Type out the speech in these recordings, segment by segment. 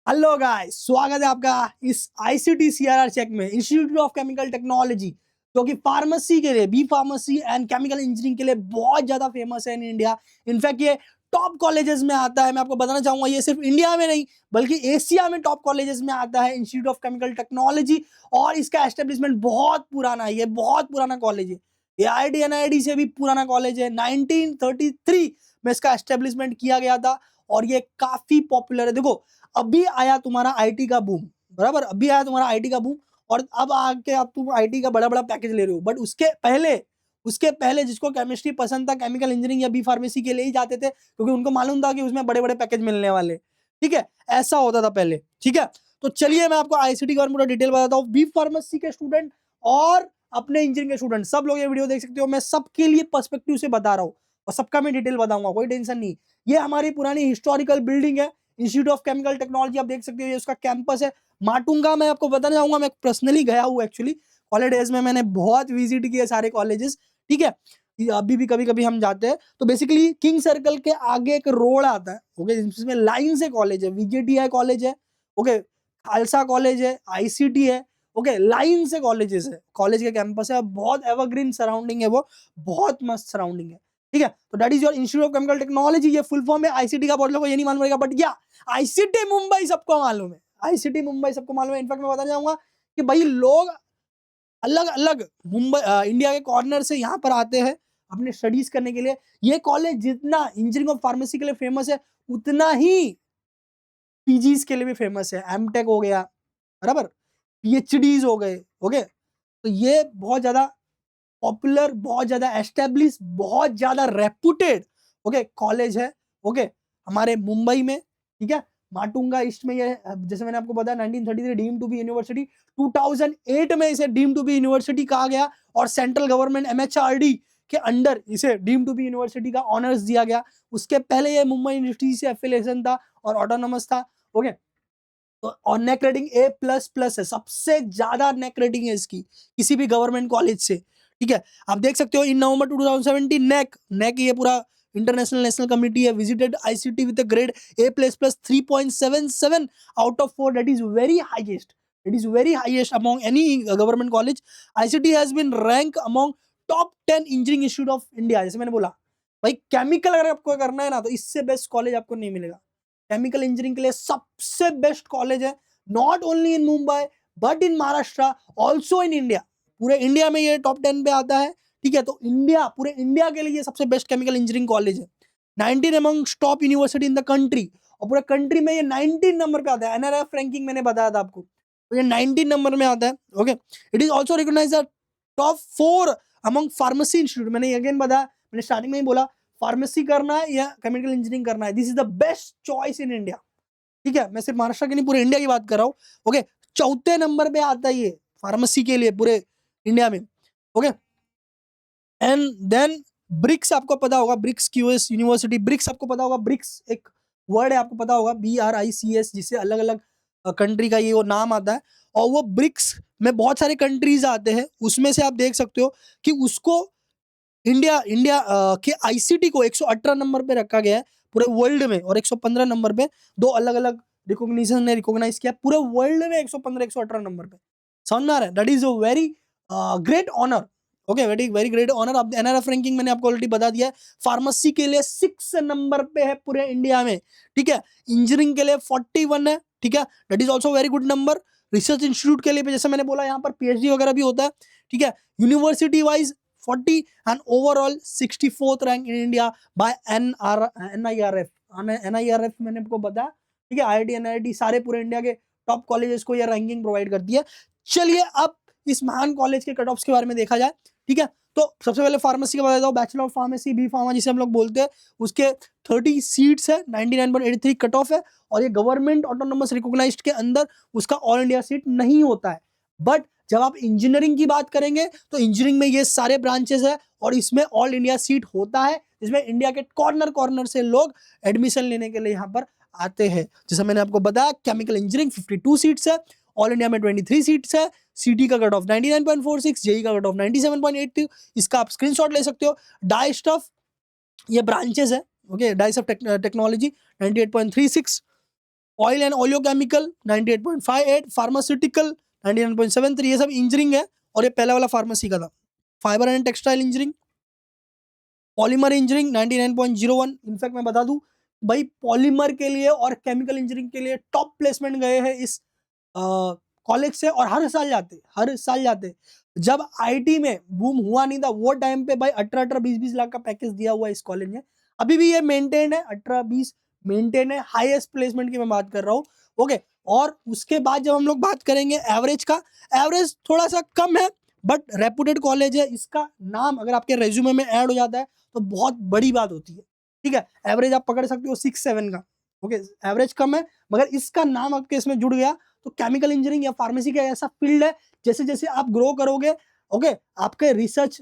Hello guys, स्वागत है आपका इस आईसीटी सीआरआर चेक में। इंस्टीट्यूट ऑफ केमिकल टेक्नोलॉजी जो कि फार्मेसी के लिए, B pharmacy and chemical engineering के लिए बहुत ज्यादा फेमस है इन इंडिया। इनफैक्ट ये टॉप कॉलेजेस में आता है। मैं आपको बताना चाहूंगा ये सिर्फ इंडिया में नहीं बल्कि एशिया में टॉप कॉलेजेस में आता है इंस्टीट्यूट ऑफ केमिकल टेक्नोलॉजी। और इसका एस्टेब्लिशमेंट बहुत पुराना है, ये बहुत पुराना कॉलेज है। ये आईआईटी एनआईटी से भी पुराना कॉलेज है। 1933 में इसका एस्टेब्लिशमेंट किया गया था और ये काफी पॉपुलर है। देखो, अभी आया तुम्हारा आईटी का बूम, बराबर, अभी आया तुम्हारा आईटी का बूम और अब आके अब तुम आईटी का बड़ा बड़ा पैकेज ले रहे हो। बट उसके पहले जिसको केमिस्ट्री पसंद था, केमिकल इंजीनियरिंग या बी फार्मेसी के लिए ही जाते थे क्योंकि उनको मालूम था कि उसमें बड़े बड़े पैकेज मिलने वाले। ठीक है, ऐसा होता था पहले। ठीक है, तो चलिए मैं आपको आईसीटी के बारे में पूरा डिटेल बताता हूँ। बी फार्मेसी के स्टूडेंट और अपने इंजीनियरिंग के स्टूडेंट सब लोग ये वीडियो देख सकते हो। मैं सबके लिए पर्सपेक्टिव से बता रहा हूँ और सबका मैं डिटेल बताऊंगा, कोई टेंशन नहीं। ये हमारी पुरानी हिस्टोरिकल बिल्डिंग है, इंस्टीट्यूट ऑफ केमिकल टेक्नोलॉजी। आप देख सकते हो ये उसका कैंपस है माटुंगा। मैं आपको बताना चाहूंगा, मैं पर्सनली गया हूँ एक्चुअली। कॉलेज डेज में मैंने बहुत विजिट किए सारे कॉलेजेस। ठीक है, अभी भी कभी कभी हम जाते हैं। तो बेसिकली किंग सर्कल के आगे एक रोड आता है, ओके, जिसमें लाइन से कॉलेज है। वीजेटीआई कॉलेज है, ओके, खालसा कॉलेज है, आईसीटी है, ओके, लाइन से कॉलेजेस है। कॉलेज के कैंपस है, बहुत एवरग्रीन सराउंडिंग है, वो बहुत मस्त सराउंडिंग है। ठीक है, तो that is your institute of chemical technology. ये फुल फॉर्म है आईसीटी का। बहुत लोगों को ये नहीं मालूम रहेगा, बट या आईसीटी मुंबई सबको मालूम है। आईसीटी मुंबई सबको मालूम है। इनफैक्ट मैं बताना चाहूंगा कि भाई लोग अलग अलग मुंबई इंडिया के कॉर्नर से यहाँ पर आते हैं अपने स्टडीज करने के लिए। ये कॉलेज जितना इंजीनियरिंग और फार्मेसी के लिए फेमस है उतना ही पीजीज के लिए भी फेमस है। एमटेक हो गया, बराबर, पीएचडीज हो गए, ओके। तो ये बहुत ज्यादा पॉपुलर, बहुत ज्यादा एस्टेब्लिश, बहुत ज्यादा रेपुटेड, ओके, कॉलेज है, ओके, हमारे मुंबई में। ठीक है, माटुंगा ईस्ट में ये, जैसे मैंने आपको बताया, 1933 डीम टू बी यूनिवर्सिटी। 2008 में इसे डीम टू बी यूनिवर्सिटी कहा गया और सेंट्रल गवर्नमेंट एमएचआरडी के अंडर इसे डीम टू बी यूनिवर्सिटी का ऑनर्स दिया गया। उसके पहले ये मुंबई यूनिवर्सिटी से एफिलिएशन था और ऑटोनोमस था, ओके। तो और नेक रेटिंग ए प्लस प्लस है, सबसे ज्यादा नेक रेटिंग है इसकी किसी भी गवर्नमेंट कॉलेज से। ठीक है, आप देख सकते हो इन नवंबर 2017 नेक ये पूरा इंटरनेशनल नेशनल कमिटी है visited ICT with grade A plus plus 3.77 out of 4। That is very highest, it is very highest among any government college. ICT has been rank among top 10 engineering institute of India. जैसे मैंने बोला भाई, chemical अगर आपको करना है ना तो इससे बेस्ट कॉलेज आपको नहीं मिलेगा। केमिकल इंजीनियरिंग के लिए सबसे बेस्ट कॉलेज है, not only in Mumbai but in Maharashtra, also in India. पूरे इंडिया में ये टॉप 10 पे आता है। ठीक है, तो इंडिया, पूरे इंडिया के लिए सबसे बेस्ट केमिकल इंजीनियरिंग कॉलेज है। 19 among top university in the country, और पूरे कंट्री में ये 19 नंबर पे आता है। एनआरएफ रैंकिंग मैंने बताया था आपको, तो ये 19 नंबर में आता है, okay. It is also recognise top 4 among pharmacy institute. मैंने अगेन बताया, मैंने स्टार्टिंग में ही बोला, फार्मेसी करना है या केमिकल इंजीनियरिंग करना है, this is the best choice in India. ठीक है, मैं सिर्फ महाराष्ट्र की नहीं पूरे इंडिया की बात कर रहा हूँ, ओके। चौथे नंबर पे आता है ये फार्मेसी के लिए पूरे इंडिया में, ओके। एंड देन ब्रिक्स, आपको पता होगा, ब्रिक्स क्यूएस यूनिवर्सिटी, ब्रिक्स आपको पता होगा, ब्रिक्स एक वर्ड है, आपको पता होगा, BRICS, जिससे अलग अलग कंट्री का ये वो नाम आता है। और वो ब्रिक्स में बहुत सारे कंट्रीज आते हैं, उसमें से आप देख सकते हो कि उसको इंडिया इंडिया के आईसीटी को 118 नंबर पे रखा गया है पूरे वर्ल्ड में, और 115 नंबर पे दो अलग अलग रिकॉग्निशन ने रिकॉग्नाइज किया पूरे वर्ल्ड में 115 118 नंबर पे। समझ में आ रहा है? That is a very great honour, okay, very very great honour. अब एनआरएफ रैंकिंग मैंने आपको ऑलरेडी बता दिया है, फार्मेसी के लिए 6 नंबर पे है पूरे इंडिया में। ठीक है, इंजीनियरिंग के लिए 41 है। ठीक है, that is also very good number. Research institute के लिए भी जैसे मैंने बोला, यहाँ पर पीएचडी वगैरह भी होता है। ठीक है, university wise 40 and overall 64th rank in India by NIRF। NIRF मैंने आपको बताया, ठीक है, IIT NIT सारे पूरे इंडिया के टॉप कॉलेजेस को ये रैंकिंग प्रोवाइड करती है। चलिए अब इस महान कॉलेज के कट ऑफ्स के बारे में देखा जाए। ठीक है, तो सबसे पहले फार्मेसी का बता देता हूँ, bachelor of pharmacy B pharma जिसे हम लोग बोलते हैं, उसके 30 सीट्स है, 99.83 कट ऑफ है। और ये गवर्नमेंट ऑटोनोमस रिकॉग्नाइज्ड के अंदर उसका ऑल इंडिया सीट नहीं होता है। बट जब आप इंजीनियरिंग की बात करेंगे तो इंजीनियरिंग में ये सारे ब्रांचेस है और इसमें ऑल इंडिया सीट होता है, जिसमें इंडिया के कॉर्नर कॉर्नर से लोग एडमिशन लेने के लिए यहाँ पर आते हैं। जैसा मैंने आपको बताया, केमिकल इंजीनियरिंग 52 सीट्स है, ऑल इंडिया में 23 सीट्स है, सीटी का कट ऑफ 99.46, जेई का कट ऑफ 97.82। इसका आप स्क्रीनशॉट ले सकते हो। डाई स्टफ ये ब्रांचेस है, okay, dye stuff technology 98.36, oil and oleochemical 98.58, pharmaceutical 99.73, ये सब इंजीनियरिंग है। और ये पहला वाला फार्मेसी का था। Fibre and textile engineering, polymer engineering 99.01। In fact मैं बता दूं भाई, पॉलीमर के लिए और केमिकल इंजीनियरिंग के लिए टॉप प्लेसमेंट गए हैं इस कॉलेज से, और हर साल जाते। जब आईटी में बूम हुआ नहीं था वो टाइम पे भाई 18-18, 20-20 लाख का पैकेज दिया हुआ है इस कॉलेज ने। अभी भी ये मेंटेन है, 18-20 मेंटेन है। हाईएस्ट प्लेसमेंट की मैं बात कर रहा हूँ। ओके, और उसके बाद जब हम लोग बात करेंगे एवरेज का, एवरेज थोड़ा सा कम है, बट रेपुटेड कॉलेज है। इसका नाम अगर आपके रेज्यूमे में ऐड हो जाता है तो बहुत बड़ी बात होती है। ठीक है, एवरेज आप पकड़ सकते हो 6-7 का। ओके, एवरेज कम है, मगर इसका नाम आपके इसमें जुड़ गया तो केमिकल इंजीनियरिंग या फार्मेसी का ऐसा फील्ड है, जैसे जैसे आप ग्रो करोगे, ओके, आपके रिसर्च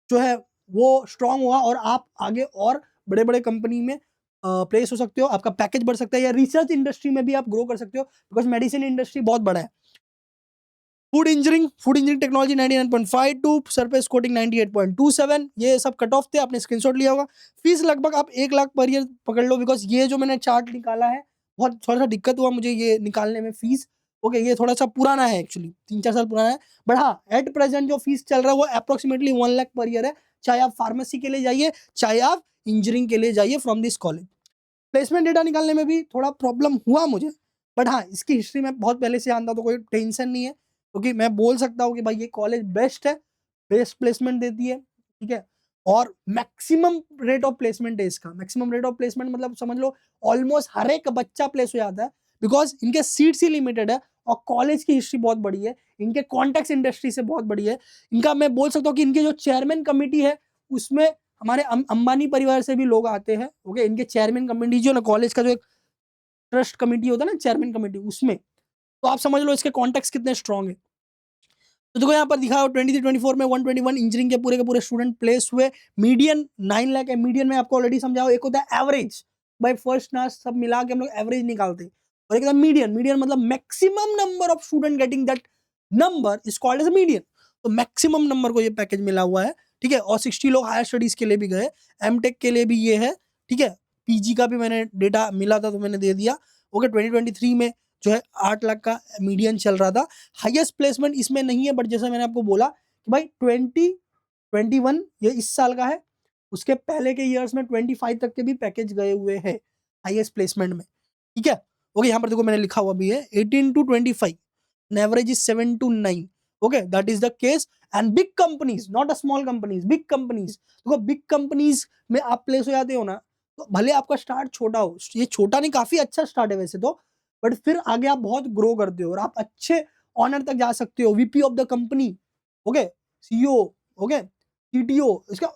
जो है वो स्ट्रांग हुआ और आप आगे और बड़े बड़े कंपनी में प्लेस हो सकते हो, आपका पैकेज बढ़ सकता है, या रिसर्च इंडस्ट्री में भी आप ग्रो कर सकते हो, बिकॉज मेडिसिन इंडस्ट्री बहुत बड़ा है। Food engineering technology 99.52, surface coating 98.27, ये सब कट ऑफ थे, आपने स्क्रीनशॉट लिया होगा। फीस लगभग आप 1 लाख पर ईयर पकड़ लो, बिकॉज ये जो मैंने चार्ट निकाला है बहुत थोड़ा सा दिक्कत हुआ मुझे ये निकालने में फीस। ओके, ये थोड़ा सा पुराना है, एक्चुअली 3-4 साल पुराना है, बट हाँ एट प्रेजेंट जो फीस चल रहा है वो अप्रोक्सीमेटली 1 लाख पर ईयर है, चाहे आप फार्मेसी के लिए जाइए, चाहे आप इंजीनियरिंग के लिए जाइए from this college. Placement data निकालने में भी थोड़ा प्रॉब्लम हुआ मुझे, बट हाँ इसकी हिस्ट्री में बहुत पहले से जानता, तो कोई टेंशन नहीं है, क्योंकि मैं बोल सकता हूँ कि भाई ये कॉलेज बेस्ट है, बेस्ट प्लेसमेंट देती है। ठीक है, और मैक्सिमम रेट ऑफ प्लेसमेंट है इसका। मैक्सिमम रेट ऑफ प्लेसमेंट मतलब समझ लो ऑलमोस्ट हर एक बच्चा प्लेस हो जाता है, बिकॉज इनके सीट्स ही लिमिटेड है, और कॉलेज की हिस्ट्री बहुत बड़ी है, इनके कॉन्टेक्ट इंडस्ट्री से बहुत बड़ी है। इनका मैं बोल सकता हूँ कि इनके जो चेयरमैन कमिटी है उसमें हमारे अंबानी परिवार से भी लोग आते हैं। ओके, इनके चेयरमैन कमेटी जो ना, कॉलेज का जो एक ट्रस्ट कमेटी होता है ना, चेयरमैन कमेटी, उसमें तो आप समझ लो इसके कॉन्टेक्ट कितने स्ट्रॉन्ग है। तो देखो यहाँ पर दिखा 23-24 में 121 इंजीनियरिंग के पूरे स्टूडेंट प्लेस हुए। मीडियन 9 लाख है। मीडियन में आपको ऑलरेडी समझाओ, एक होता है एवरेज, भाई फर्स्ट लास्ट सब मिला के हम लोग एवरेज निकालते हैं, और एक होता है मीडियन। मीडियन मतलब maximum number of student getting that number is called as median. तो मैक्सिमम नंबर को ये पैकेज मिला हुआ है। ठीक है, और 60 लोग हायर स्टडीज के लिए भी गए, एमटेक के लिए भी ये है। ठीक है, पीजी का भी मैंने डेटा मिला था तो मैंने दे दिया। ओके, 2023 में जो है 8 लाख का मीडियन चल रहा था। हाईएस्ट प्लेसमेंट इसमें नहीं है, बट जैसा मैंने आपको बोला कि भाई 2021 ये इस साल का है, उसके पहले के ईयर्स में 25 तक के भी पैकेज गए हुए हैं हाईएस्ट प्लेसमेंट में। ठीक है, ओके, यहाँ पर देखो मैंने लिखा हुआ भी है 18-25, average is 7-9। Okay, that is the case. And big companies, not a small companies, big companies, देखो बिग कंपनीज में आप प्लेस हो जाते हो ना, तो भले आपका स्टार्ट छोटा हो, ये छोटा नहीं, काफी अच्छा स्टार्ट है वैसे तो, बट फिर आगे आप बहुत ग्रो करते हो और आप अच्छे ऑनर तक जा सकते हो, VP of the company, okay, CEO, okay, CTO, इसका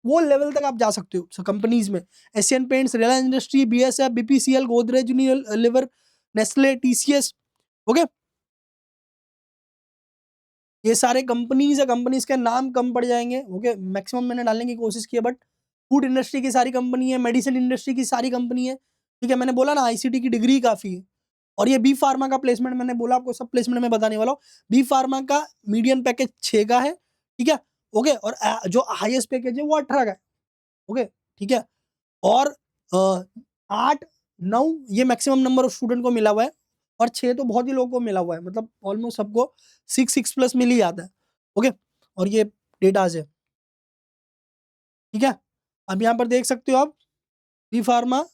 वो लेवल तक आप जा सकते हो कंपनीज में। Asian paints, Reliance industry, BSF, BPCL, Godrej Unilever, Nestle, TCS, okay, ये सारे कंपनीज है। कंपनीज के नाम कम पड़ जाएंगे, ओके, मैक्सिमम मैंने डालने की कोशिश की है, बट फूड इंडस्ट्री की सारी कंपनी है, मेडिसिन इंडस्ट्री की सारी कंपनी है। ठीक है, मैंने बोला ना आईसीटी की डिग्री काफी है। और ये बी फार्मा का प्लेसमेंट मैंने बोला आपको, सब प्लेसमेंट में बताने वाला हूँ। बी फार्मा का मीडियम पैकेज 6 का है। ठीक है, ओके, और जो हाईएस्ट पैकेज है वो 18 का है। ओके, ठीक है, और 8-9 ये मैक्सिमम नंबर ऑफ स्टूडेंट को मिला हुआ है, और 6 तो बहुत ही लोगों को मिला हुआ है, मतलब ऑलमोस्ट सबको 6+ मिल ही जाता है। ओके, और ये डेटाज है। ठीक है, अब यहाँ पर देख सकते हो आप, बी फार्मा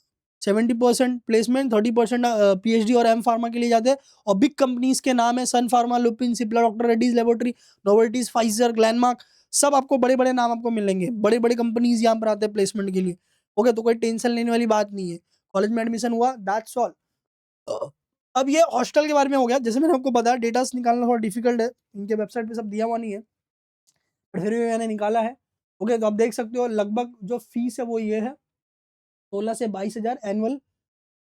70% प्लेसमेंट, 30% पीएचडी और एम फार्मा के लिए जाते हैं। और बिग कंपनीज के नाम है Sun Pharma, Lupin, Cipla, doctor Reddy's laboratory, Novartis, Pfizer, Glenmark, सब आपको बड़े बड़े नाम आपको मिलेंगे। बड़े बड़े कंपनीज यहाँ पर आते हैं प्लेसमेंट के लिए। ओके, तो कोई टेंशन लेने वाली बात नहीं है, कॉलेज में एडमिशन हुआ, दैट्स ऑल। अब ये हॉस्टल के बारे में हो गया। जैसे मैंने आपको बताया डेटा निकालना थोड़ा डिफिकल्ट है, इनके वेबसाइट पे सब दिया हुआ नहीं है, पर फिर भी मैंने निकाला है। ओके, तो आप देख सकते हो लगभग जो फीस है वो ये है, 16 से 22 हज़ार एनुअल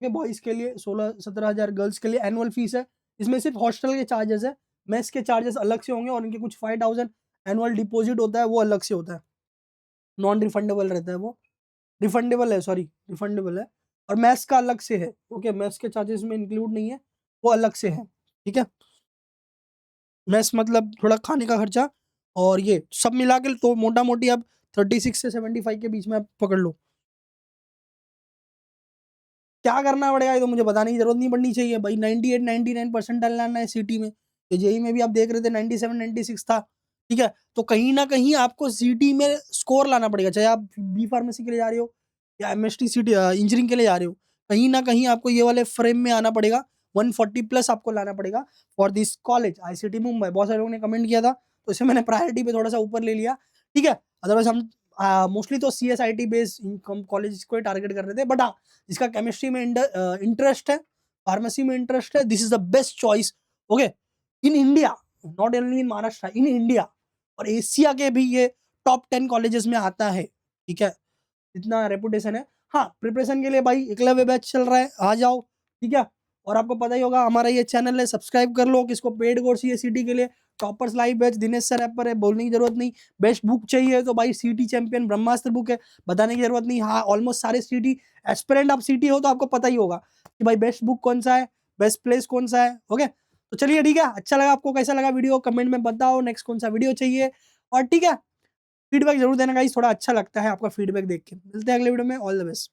के बॉयज़ के लिए, 16-17 हज़ार गर्ल्स के लिए एनुअल फीस है। इसमें सिर्फ हॉस्टल के चार्जेस है, मेस के चार्जेस अलग से होंगे, और इनके कुछ 5000 एनुअल डिपॉजिट होता है वो अलग से होता है, नॉन रिफंडेबल रहता है वो। रिफंडेबल है, सॉरी, रिफंडेबल है। और मेस का अलग से है। ओके, मेस के चार्जेस में इंक्लूड नहीं है, वो अलग से है। ठीक है, मेस मतलब थोड़ा खाने का खर्चा, और ये सब मिला के तो मोटा मोटी आप 36 से 75 के बीच में आप पकड़ लो। क्या करना पड़ेगा ये तो मुझे बताने की जरूरत नहीं पड़नी चाहिए भाई। 98 99 परसेंटाइल लाना है सीटी में। तो जेई में भी आप देख रहे थे 97 96 था, ठीक है। तो कहीं ना कहीं आपको सीटी में स्कोर लाना पड़ेगा, चाहे आप बी फार्मेसी के लिए जा रहे हो या एमएसटी सीटी इंजीनियरिंग के लिए जा रहे हो, कहीं ना कहीं आपको ये वाले फ्रेम में आना पड़ेगा। 140 प्लस आपको लाना पड़ेगा for this college ICT Mumbai. बहुत सारे लोगों ने कमेंट किया था, तो इसे मैंने प्रायोरिटी पे थोड़ा सा ऊपर ले लिया, ठीक है। अदरवाइज हम मोस्टली तो C S I T based college को टारगेट कर रहे थे, बट हाँ जिसका केमिस्ट्री में इंटरेस्ट है, फार्मेसी में इंटरेस्ट है, this is the best choice, okay, in India, not only in Maharashtra, in India और एशिया के भी ये टॉप 10 कॉलेजेस में आता है, ठीक है। इतना रेपुटेशन है। हाँ, प्रिपरेशन के लिए भाई एकलव्य बैच चल रहा है, आ जाओ, ठीक है। और आपको पता ही होगा हमारा ये चैनल है, सब्सक्राइब कर लो। किसको पेड कोर्स चाहिए सीटी के लिए, toppers live batch Dinesh sir app पर है, बोलने की जरूरत नहीं। बेस्ट बुक चाहिए तो भाई सीटी चैंपियन ब्रह्मास्त्र बुक है, बताने की जरूरत नहीं। हाँ, ऑलमोस्ट सारे सीटी एस्पिरेंट आप सीटी हो तो आपको पता ही होगा कि भाई बेस्ट बुक कौन सा है, बेस्ट प्लेस कौन सा है, ओके। तो चलिए ठीक है, अच्छा लगा आपको, कैसा लगा वीडियो कमेंट में बताओ, नेक्स्ट कौन सा वीडियो चाहिए, और ठीक है फीडबैक जरूर देना गाइस, थोड़ा अच्छा लगता है आपका फीडबैक देख के। मिलते हैं अगले वीडियो में, ऑल द बेस्ट।